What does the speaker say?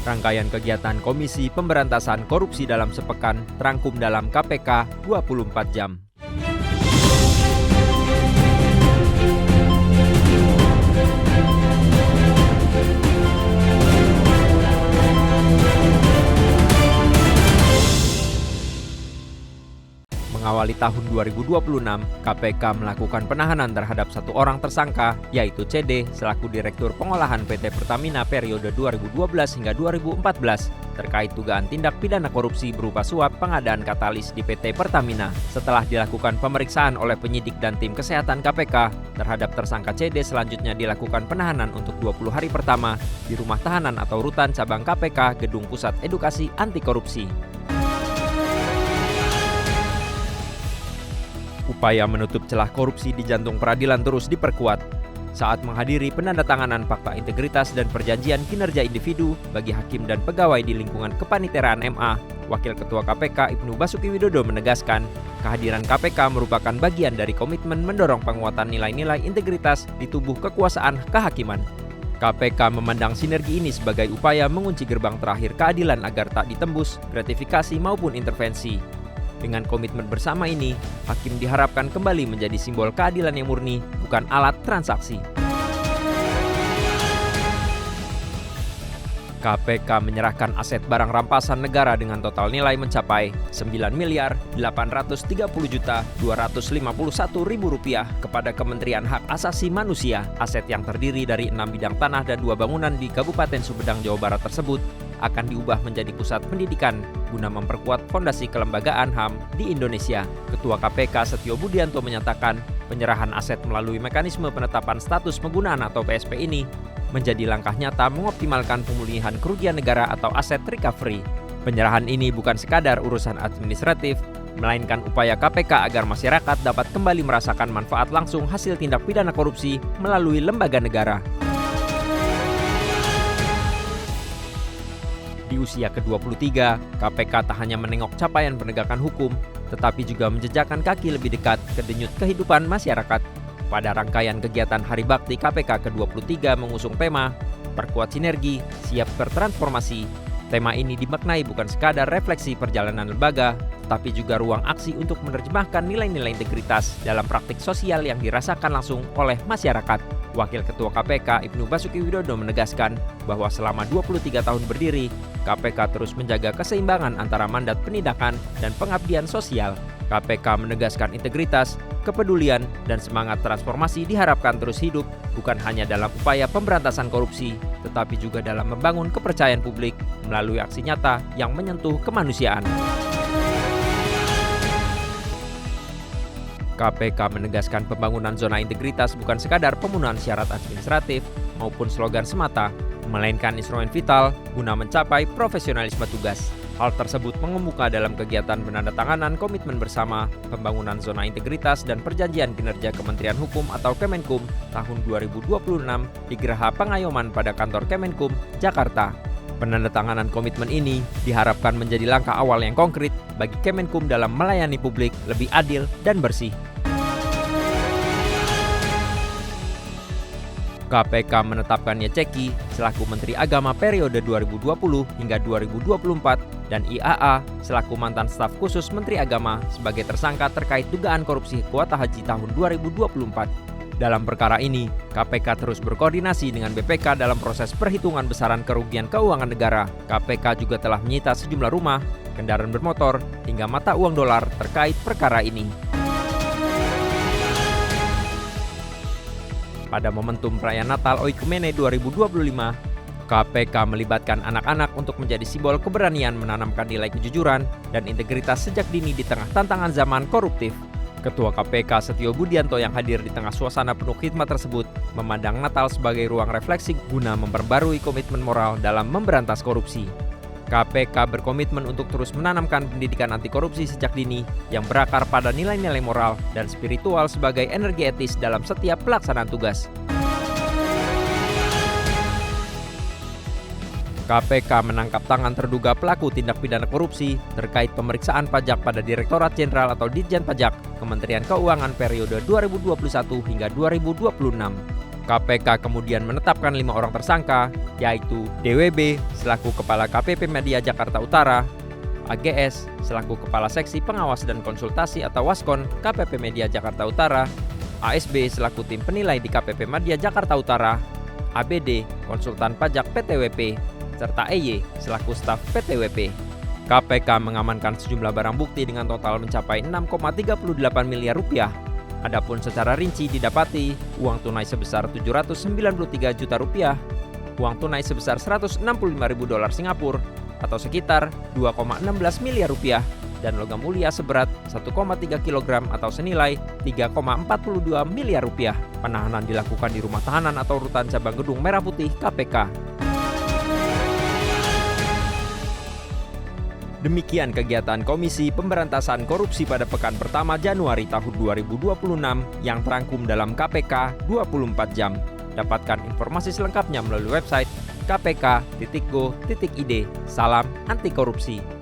Rangkaian kegiatan Komisi Pemberantasan Korupsi dalam sepekan terangkum dalam KPK 24 jam. Mengawali tahun 2026, KPK melakukan penahanan terhadap satu orang tersangka, yaitu CD, selaku Direktur Pengolahan PT Pertamina periode 2012 hingga 2014, terkait dugaan tindak pidana korupsi berupa suap pengadaan katalis di PT Pertamina. Setelah dilakukan pemeriksaan oleh penyidik dan tim kesehatan KPK, terhadap tersangka CD selanjutnya dilakukan penahanan untuk 20 hari pertama di Rumah Tahanan atau Rutan Cabang KPK Gedung Pusat Edukasi Anti Korupsi. Upaya menutup celah korupsi di jantung peradilan terus diperkuat. Saat menghadiri penandatanganan Fakta Integritas dan Perjanjian Kinerja Individu bagi hakim dan pegawai di lingkungan kepaniteraan MA, Wakil Ketua KPK Ibnu Basuki Widodo menegaskan, kehadiran KPK merupakan bagian dari komitmen mendorong penguatan nilai-nilai integritas di tubuh kekuasaan kehakiman. KPK memandang sinergi ini sebagai upaya mengunci gerbang terakhir keadilan agar tak ditembus gratifikasi maupun intervensi. Dengan komitmen bersama ini, hakim diharapkan kembali menjadi simbol keadilan yang murni, bukan alat transaksi. KPK menyerahkan aset barang rampasan negara dengan total nilai mencapai Rp9.830.251.000 kepada Kementerian Hak Asasi Manusia. Aset yang terdiri dari 6 bidang tanah dan 2 bangunan di Kabupaten Sumedang, Jawa Barat tersebut akan diubah menjadi pusat pendidikan guna memperkuat fondasi kelembagaan HAM di Indonesia. Ketua KPK Setio Budianto menyatakan penyerahan aset melalui mekanisme penetapan status penggunaan atau PSP ini menjadi langkah nyata mengoptimalkan pemulihan kerugian negara atau aset recovery. Penyerahan ini bukan sekadar urusan administratif, melainkan upaya KPK agar masyarakat dapat kembali merasakan manfaat langsung hasil tindak pidana korupsi melalui lembaga negara. Di usia ke-23, KPK tak hanya menengok capaian penegakan hukum, tetapi juga menjejakkan kaki lebih dekat ke denyut kehidupan masyarakat. Pada rangkaian kegiatan Hari Bakti KPK ke-23 mengusung tema Perkuat Sinergi, Siap Bertransformasi. Tema ini dimaknai bukan sekadar refleksi perjalanan lembaga, tapi juga ruang aksi untuk menerjemahkan nilai-nilai integritas dalam praktik sosial yang dirasakan langsung oleh masyarakat. Wakil Ketua KPK Ibnu Basuki Widodo menegaskan bahwa selama 23 tahun berdiri, KPK terus menjaga keseimbangan antara mandat penindakan dan pengabdian sosial. KPK menegaskan integritas, kepedulian, dan semangat transformasi diharapkan terus hidup, bukan hanya dalam upaya pemberantasan korupsi, tetapi juga dalam membangun kepercayaan publik melalui aksi nyata yang menyentuh kemanusiaan. KPK menegaskan pembangunan zona integritas bukan sekadar pemenuhan syarat administratif maupun slogan semata, melainkan instrumen vital guna mencapai profesionalisme tugas. Hal tersebut mengemuka dalam kegiatan penandatanganan komitmen bersama pembangunan zona integritas dan perjanjian kinerja Kementerian Hukum atau Kemenkum tahun 2026 di Geraha Pengayoman pada kantor Kemenkum, Jakarta. Penandatanganan komitmen ini diharapkan menjadi langkah awal yang konkret bagi Kemenkum dalam melayani publik lebih adil dan bersih. KPK menetapkan Yeceki selaku Menteri Agama periode 2020 hingga 2024 dan IAA selaku mantan staf khusus Menteri Agama sebagai tersangka terkait dugaan korupsi kuota haji tahun 2024. Dalam perkara ini, KPK terus berkoordinasi dengan BPK dalam proses perhitungan besaran kerugian keuangan negara. KPK juga telah menyita sejumlah rumah, kendaraan bermotor, hingga mata uang dolar terkait perkara ini. Pada momentum perayaan Natal Oikumene 2025, KPK melibatkan anak-anak untuk menjadi simbol keberanian menanamkan nilai kejujuran dan integritas sejak dini di tengah tantangan zaman koruptif. Ketua KPK Setio Budianto yang hadir di tengah suasana penuh khidmat tersebut memandang Natal sebagai ruang refleksi guna memperbarui komitmen moral dalam memberantas korupsi. KPK berkomitmen untuk terus menanamkan pendidikan anti korupsi sejak dini yang berakar pada nilai-nilai moral dan spiritual sebagai energi etis dalam setiap pelaksanaan tugas. KPK menangkap tangan terduga pelaku tindak pidana korupsi terkait pemeriksaan pajak pada Direktorat Jenderal atau Ditjen Pajak Kementerian Keuangan periode 2021 hingga 2026. KPK kemudian menetapkan 5 orang tersangka, yaitu DWB selaku Kepala KPP Media Jakarta Utara, AGS selaku Kepala Seksi Pengawas dan Konsultasi atau Waskon KPP Media Jakarta Utara, ASB selaku tim penilai di KPP Media Jakarta Utara, ABD konsultan pajak PTWP, serta EY selaku staf PTWP. KPK mengamankan sejumlah barang bukti dengan total mencapai 6,38 miliar rupiah. Adapun secara rinci didapati uang tunai sebesar 793 juta rupiah, uang tunai sebesar 165 ribu dolar Singapura atau sekitar 2,16 miliar rupiah, dan logam mulia seberat 1,3 kg atau senilai 3,42 miliar rupiah. Penahanan dilakukan di rumah tahanan atau rutan cabang Gedung Merah Putih KPK. Demikian kegiatan Komisi Pemberantasan Korupsi pada pekan pertama Januari tahun 2026 yang terangkum dalam KPK 24 jam. Dapatkan informasi selengkapnya melalui website kpk.go.id. Salam anti korupsi.